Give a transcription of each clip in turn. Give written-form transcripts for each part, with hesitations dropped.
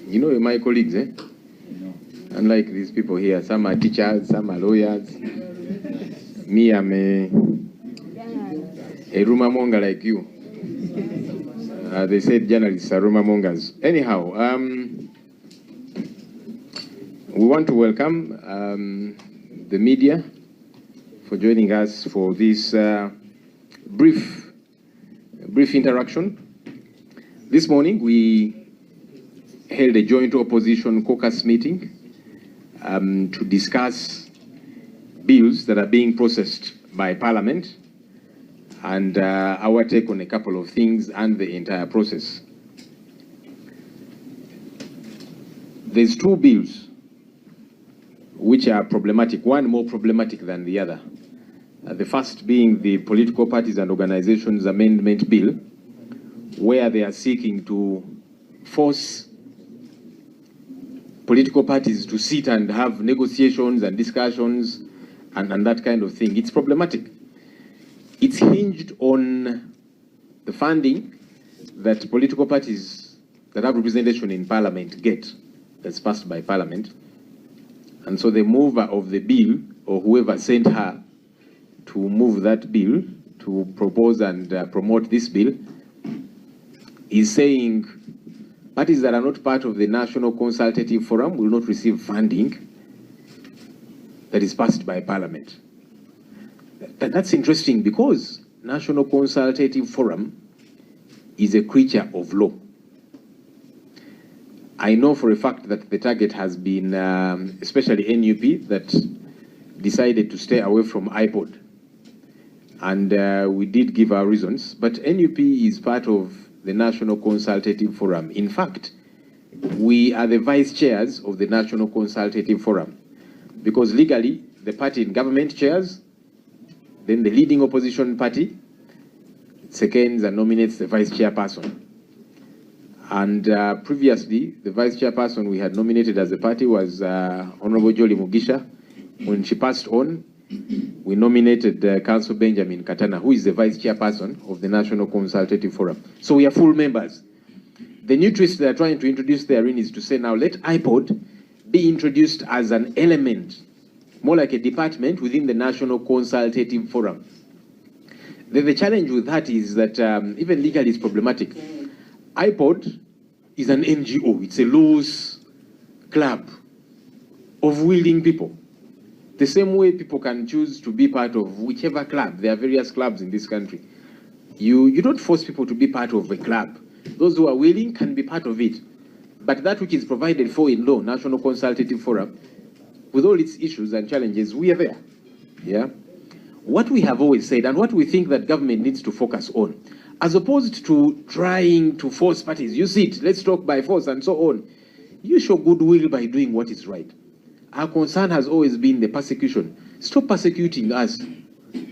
You know my colleagues, eh? Unlike these people here, some are teachers, some are lawyers. Me, I'm a rumor monger like you. They said journalists are rumor mongers. Anyhow, we want to welcome the media for joining us for this brief interaction. This morning, we held a joint opposition caucus meeting to discuss bills that are being processed by Parliament and our take on a couple of things and the entire process. There's two bills which are problematic, one more problematic than the other. The first being the Political Parties and Organizations Amendment Bill, where they are seeking to force political parties to sit and have negotiations and discussions and that kind of thing. It's problematic. It's hinged on the funding that political parties that have representation in Parliament get, that's passed by Parliament. And so the mover of the bill, or whoever sent her to move that bill, to propose and promote this bill, is saying parties that are not part of the National Consultative Forum will not receive funding that is passed by Parliament. That's interesting because National Consultative Forum is a creature of law. I know for a fact that the target has been, especially NUP, that decided to stay away from iPod. And we did give our reasons, but NUP is part of the National Consultative Forum. In fact, we are the vice chairs of the National Consultative Forum because legally the party in government chairs, then the leading opposition party seconds and nominates the vice chairperson. And previously, the vice chairperson we had nominated as a party was Honorable Jolly Mugisha. When she passed on, we nominated Council Benjamin Katana, who is the vice chairperson of the National Consultative Forum. So we are full members. The new twist they are trying to introduce therein is to say now let iPod be introduced as an element, more like a department within the National Consultative Forum. The challenge with that is that even legally it's problematic. iPod is an NGO. It's a loose club of willing people. The same way people can choose to be part of whichever club. There are various clubs in this country. You don't force people to be part of a club. Those who are willing can be part of it. But that which is provided for in law, National Consultative Forum, with all its issues and challenges, we are there. Yeah. What we have always said and what we think that government needs to focus on, as opposed to trying to force parties, you sit, let's talk by force and so on. You show goodwill by doing what is right. Our concern has always been the persecution. Stop persecuting us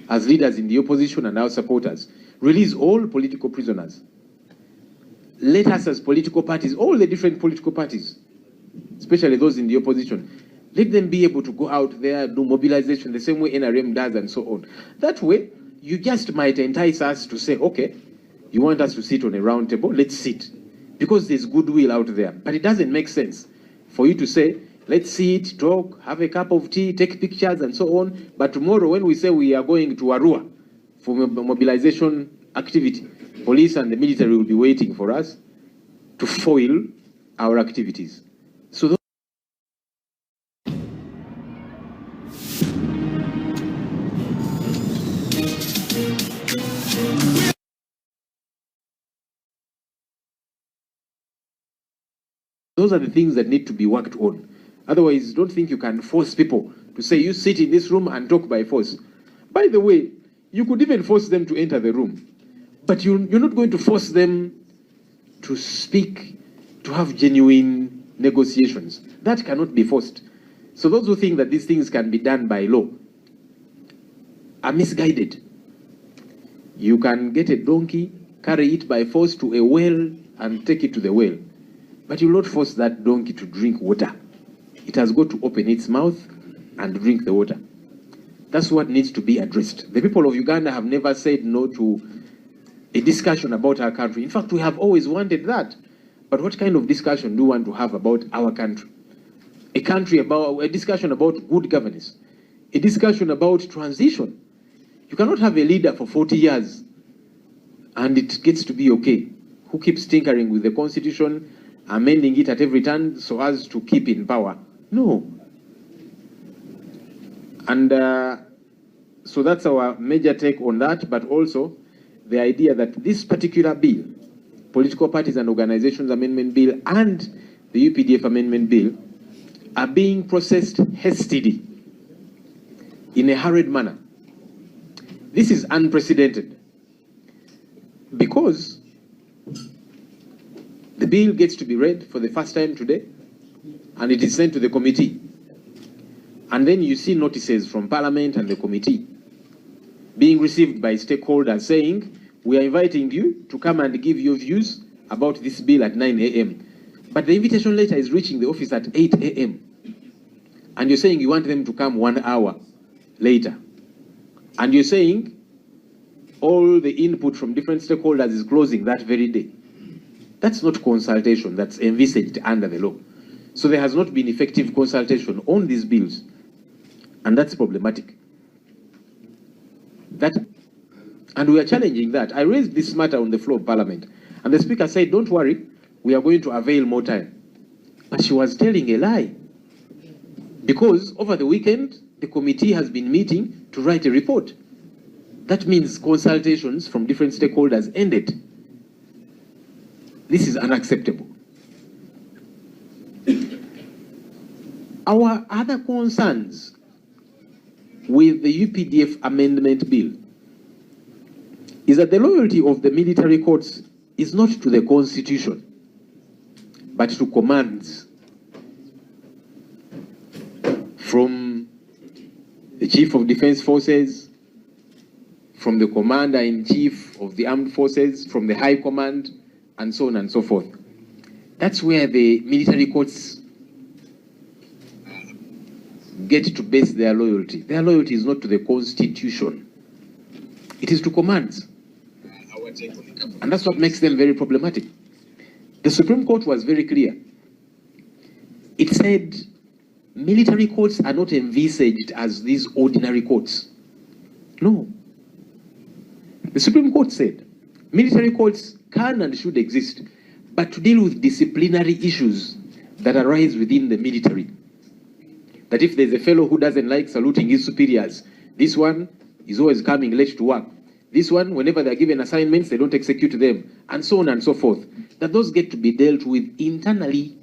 as leaders in the opposition and our supporters. Release all political prisoners. Let us as political parties, all the different political parties, especially those in the opposition, let them be able to go out there, do mobilization the same way NRM does and so on. That way, you just might entice us to say, okay, you want us to sit on a round table, let's sit. Because there's goodwill out there. But it doesn't make sense for you to say, let's sit, talk, have a cup of tea, take pictures and so on. But tomorrow when we say we are going to Arua for mobilization activity, police and the military will be waiting for us to foil our activities. So those are the things that need to be worked on. Otherwise, don't think you can force people to say, you sit in this room and talk by force. By the way, you could even force them to enter the room. But you're not going to force them to speak, to have genuine negotiations. That cannot be forced. So those who think that these things can be done by law are misguided. You can get a donkey, carry it by force to a well and take it to the well. But you will not force that donkey to drink water. It has got to open its mouth and drink the water. That's what needs to be addressed. The people of Uganda have never said no to a discussion about our country. In fact, we have always wanted that. But what kind of discussion do you want to have about our country? A discussion about good governance, a discussion about transition. You cannot have a leader for 40 years and it gets to be okay, who keeps tinkering with the constitution, amending it at every turn so as to keep in power. No. And so that's our major take on that, but also the idea that this particular bill, Political Parties and Organizations Amendment Bill and the UPDF Amendment Bill, are being processed hastily in a hurried manner. This is unprecedented because the bill gets to be read for the first time today and it is sent to the committee. And then you see notices from Parliament and the committee being received by stakeholders saying, we are inviting you to come and give your views about this bill at 9 a.m. But the invitation letter is reaching the office at 8 a.m. And you're saying you want them to come 1 hour later. And you're saying all the input from different stakeholders is closing that very day. That's not consultation, that's envisaged under the law. So there has not been effective consultation on these bills, and that's problematic. And we are challenging that. I raised this matter on the floor of Parliament, and the Speaker said, don't worry, we are going to avail more time. But she was telling a lie, because over the weekend, the committee has been meeting to write a report. That means consultations from different stakeholders ended. This is unacceptable. Our other concerns with the UPDF Amendment Bill is that the loyalty of the military courts is not to the Constitution, but to commands from the Chief of Defense Forces, from the Commander-in-Chief of the Armed Forces, from the High Command, and so on and so forth. That's where the military courts get to base their loyalty. Their loyalty is not to the Constitution. It is to commands. And that's what makes them very problematic. The Supreme Court was very clear. It said military courts are not envisaged as these ordinary courts. No. The Supreme Court said military courts can and should exist, but to deal with disciplinary issues that arise within the military. That if there's a fellow who doesn't like saluting his superiors, this one is always coming late to work. This one, whenever they're given assignments, they don't execute them, and so on and so forth. That those get to be dealt with internally.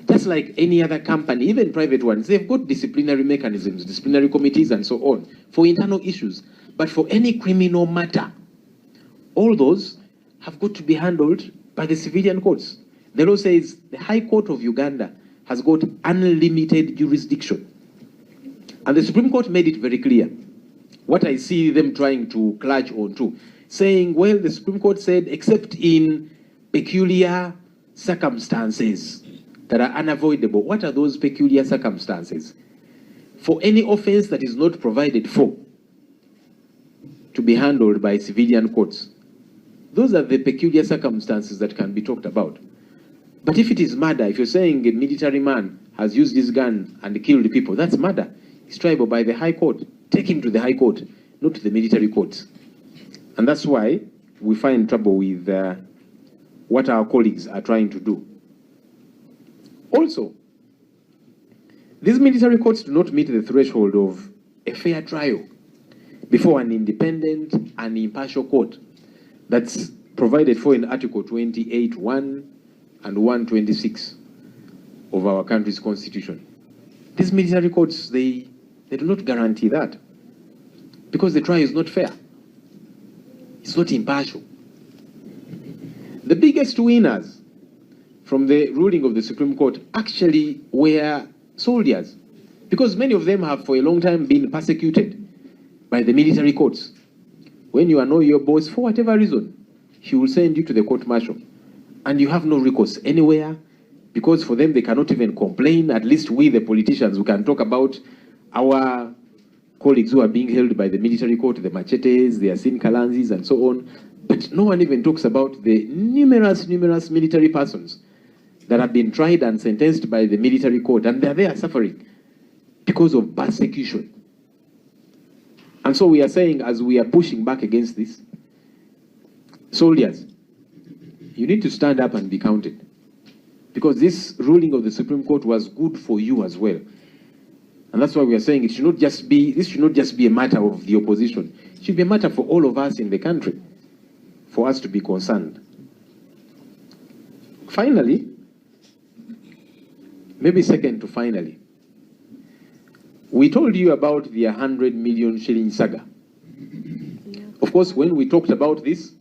Just like any other company, even private ones, they've got disciplinary mechanisms, disciplinary committees and so on, for internal issues. But for any criminal matter, all those have got to be handled by the civilian courts. The law says the High Court of Uganda has got unlimited jurisdiction. And the Supreme Court made it very clear. What I see them trying to clutch onto, saying, well, the Supreme Court said, except in peculiar circumstances that are unavoidable. What are those peculiar circumstances? For any offense that is not provided for to be handled by civilian courts. Those are the peculiar circumstances that can be talked about. But if it is murder, if you're saying a military man has used his gun and killed people, that's murder. It's triable by the High Court. Take him to the High Court, not to the military courts. And that's why we find trouble with what our colleagues are trying to do. Also, these military courts do not meet the threshold of a fair trial before an independent and impartial court that's provided for in Article 28(1) and 126 of our country's constitution. These military courts, they do not guarantee that, because the trial is not fair. It's not impartial. The biggest winners from the ruling of the Supreme Court actually were soldiers, because many of them have for a long time been persecuted by the military courts. When you annoy your boss for whatever reason, he will send you to the court-martial, and you have no recourse anywhere, because for them they cannot even complain. At least we, the politicians, who can talk about our colleagues who are being held by the military court, the machetes, the Asin Kalanzis, and so on. But no one even talks about the numerous military persons that have been tried and sentenced by the military court, and they're there suffering because of persecution. And so we are saying, as we are pushing back against this, soldiers, you need to stand up and be counted. Because this ruling of the Supreme Court was good for you as well. And that's why we are saying it should not just be, this should not just be a matter of the opposition. It should be a matter for all of us in the country, for us to be concerned. Finally, maybe second to finally, we told you about the 100 million shilling saga. Of course, when we talked about this,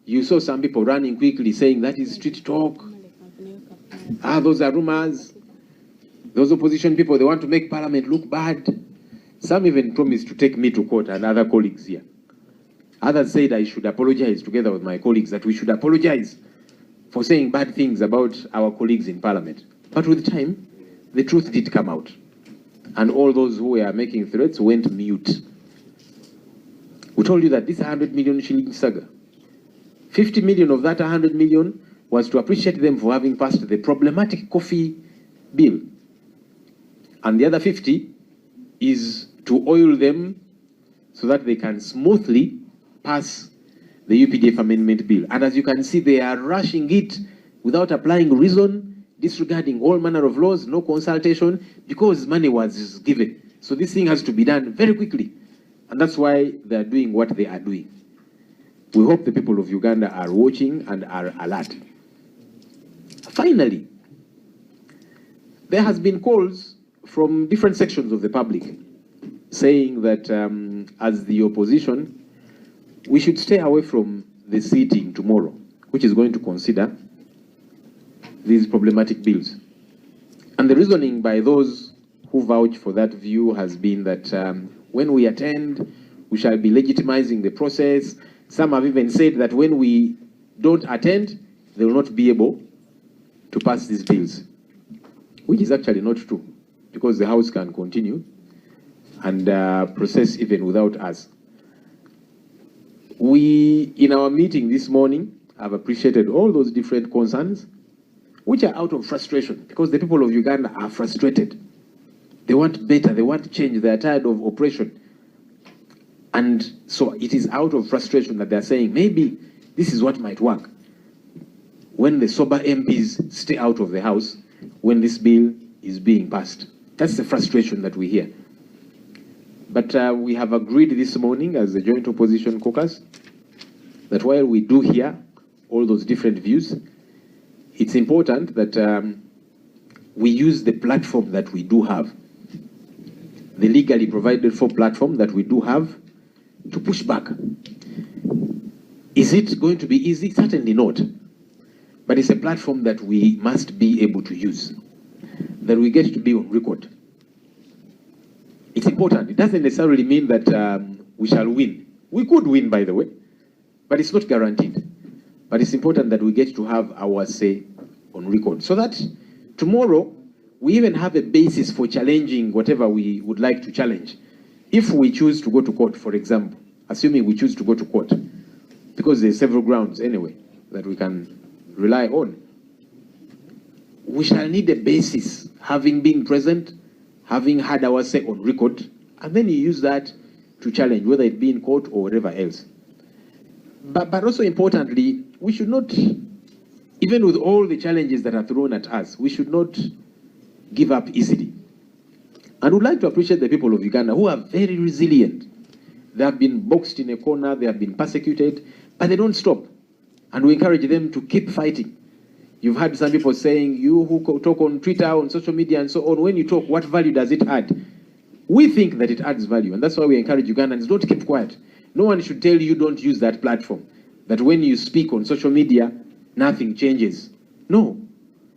you saw some people running quickly saying that is street talk. Those are rumors. Those opposition people, they want to make Parliament look bad. Some even promised to take me to court and other colleagues here. Others said I should apologize together with my colleagues, that we should apologize for saying bad things about our colleagues in Parliament. But with time, the truth did come out. And all those who were making threats went mute. We told you that this 100 million shilling saga, 50 million of that 100 million was to appreciate them for having passed the problematic coffee bill. And the other 50 is to oil them so that they can smoothly pass the UPDF amendment bill. And as you can see, they are rushing it without applying reason, disregarding all manner of laws, no consultation, because money was given. So this thing has to be done very quickly. And that's why they are doing what they are doing. We hope the people of Uganda are watching and are alert. Finally, there has been calls from different sections of the public saying that as the opposition, we should stay away from the sitting tomorrow, which is going to consider these problematic bills. And the reasoning by those who vouch for that view has been that when we attend, we shall be legitimizing the process. Some have even said that when we don't attend, they will not be able to pass these bills, which is actually not true, because the House can continue and process even without us. We, in our meeting this morning, have appreciated all those different concerns, which are out of frustration, because the people of Uganda are frustrated. They want better, they want change, they are tired of oppression. And so it is out of frustration that they're saying, maybe this is what might work. When the sober MPs stay out of the House, when this bill is being passed. That's the frustration that we hear. But we have agreed this morning as a joint opposition caucus that while we do hear all those different views, it's important that we use the platform that we do have, the legally provided for platform that we do have, to push back. Is it going to be easy? Certainly not. But it's a platform that we must be able to use, that we get to be on record. It's important. It doesn't necessarily mean that we shall win. We could win, by the way, but it's not guaranteed. But it's important that we get to have our say on record, so that tomorrow we even have a basis for challenging whatever we would like to challenge. If we choose to go to court, for example, assuming we choose to go to court, because there's several grounds anyway that we can rely on, we shall need a basis, having been present, having had our say on record, and then you use that to challenge, whether it be in court or whatever else. But also importantly, we should not, even with all the challenges that are thrown at us, we should not give up easily. And we'd like to appreciate the people of Uganda who are very resilient. They have been boxed in a corner, they have been persecuted, but they don't stop. And we encourage them to keep fighting. You've heard some people saying, you who talk on Twitter, on social media and so on, when you talk, what value does it add? We think that it adds value, and that's why we encourage Ugandans, don't keep quiet. No one should tell you don't use that platform, that when you speak on social media, nothing changes. No,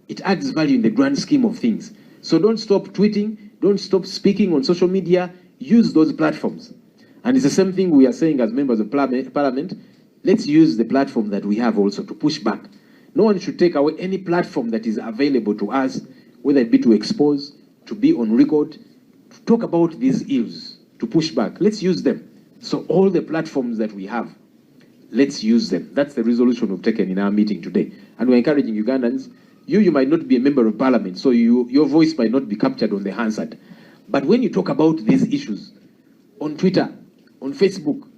it adds value in the grand scheme of things. So don't stop tweeting, don't stop speaking on social media, use those platforms. And it's the same thing we are saying as members of Parliament. Let's use the platform that we have also to push back. No one should take away any platform that is available to us, whether it be to expose, to be on record, to talk about these ills, to push back. Let's use them. So all the platforms that we have let's use them. That's the resolution we've taken in our meeting today. And we're encouraging Ugandans, you might not be a member of parliament, so your voice might not be captured on the Hansard. But when you talk about these issues on Twitter, on Facebook,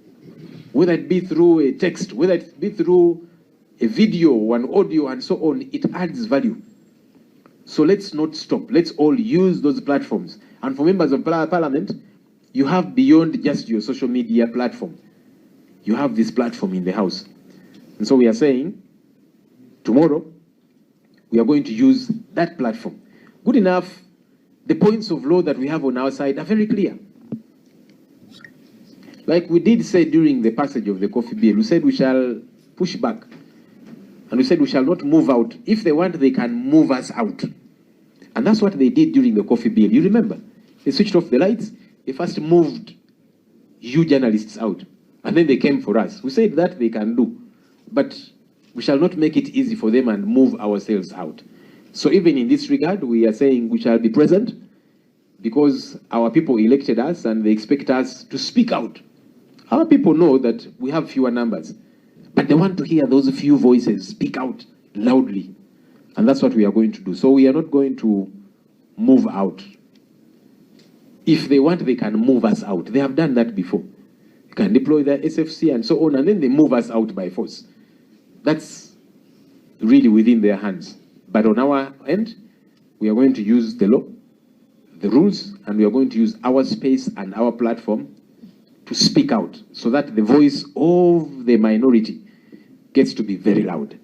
whether it be through a text, whether it be through a video or an audio and so on, it adds value. So let's not stop. Let's all use those platforms. And for members of parliament, you have beyond just your social media platform. You have this platform in the House. And so we are saying, tomorrow, we are going to use that platform. Good enough, the points of law that we have on our side are very clear. Like we did say during the passage of the coffee bill, we said we shall push back. And we said we shall not move out. If they want, they can move us out. And that's what they did during the coffee bill. You remember? They switched off the lights. They first moved you journalists out. And then they came for us. We said that they can do. But we shall not make it easy for them and move ourselves out. So even in this regard, we are saying we shall be present because our people elected us and they expect us to speak out. Our people know that we have fewer numbers, but they want to hear those few voices speak out loudly. And that's what we are going to do. So we are not going to move out. If they want, they can move us out. They have done that before. You can deploy the SFC and so on, and then they move us out by force. That's really within their hands. But on our end, we are going to use the law, the rules, and we are going to use our space and our platform to speak out so that the voice of the minority gets to be very loud.